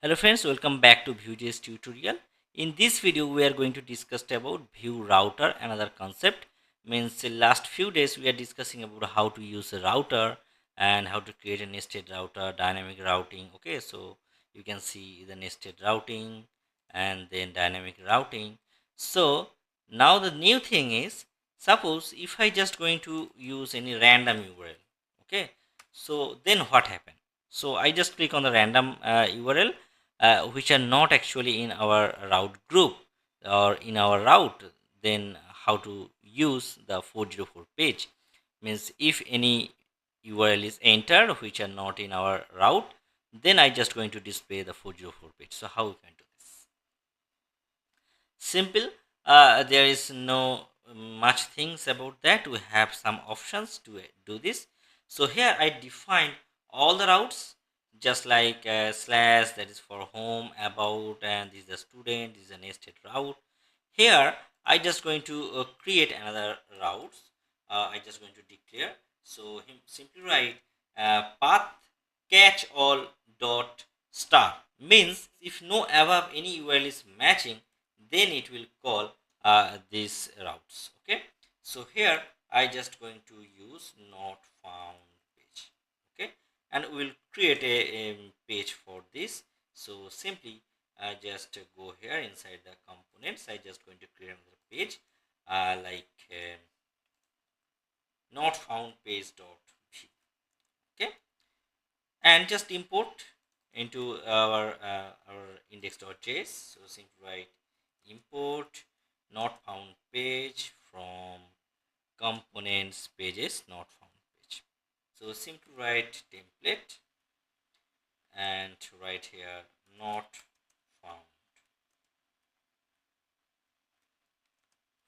Hello friends, welcome back to Vue JS tutorial. In this video, we are going to discuss about Vue Router, another concept. Means last few days we are discussing about how to use a router and how to create a nested router, dynamic routing. Okay, so you can see the nested routing and then dynamic routing. So now the new thing is, suppose if I just going to use any random URL. Okay, so then what happen? So I just click on the random URL which are not actually in our route group or in our route. Then how to use the 404 page? Means if any URL is entered which are not in our route, then I just going to display the 404 page. So how we can do this? Simple. There is no much things about that. We have some options to do this. So here I define all the routes, just like slash, that is for home, about, and this is the student, this is a nested route. Here I just going to create another routes. I just going to declare. So simply write path catch all dot star, means if no above any URL is matching, then it will call these routes. Okay, so here I just going to use not found page. Okay, and we will create a page for this. So simply I just go here inside the components. I just going to create another page like not found page dot v. Okay, and just import into our index.js. So simply write import not found page from components pages not found page. So simply write template and write here not found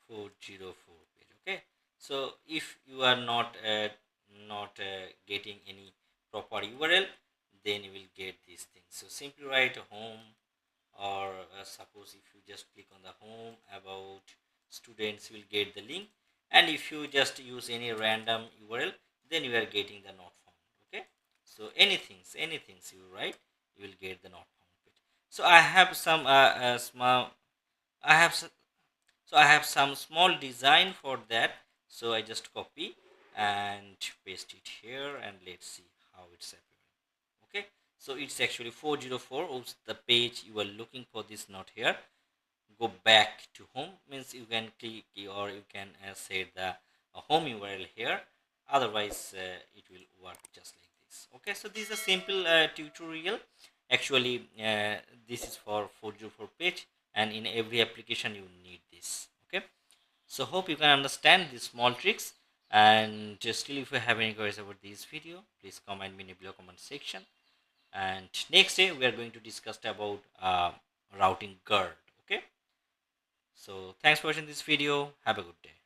404 page. Okay, so if you are not getting any proper URL, then you will get these things. So simply write home, or suppose if you just click on the home, about, students, will get the link. And if you just use any random URL, then you are getting the not found. Okay, so anything you write, you will get the not found page. So I have some small, I have so I have some small design for that. So I just copy and paste it here, and let's see how it's appearing. Okay, so it's actually 404. Oops, the page you are looking for this not here. Go back to home, means you can click, or you can say the home URL here. Otherwise it will work just like this. Okay, so this is a simple tutorial. Actually this is for 404 page, and in every application you need this. Okay, so hope you can understand these small tricks. And still, if you have any queries about this video, please comment me in the below comment section. And next day we are going to discuss about routing guard. Okay, so thanks for watching this video. Have a good day.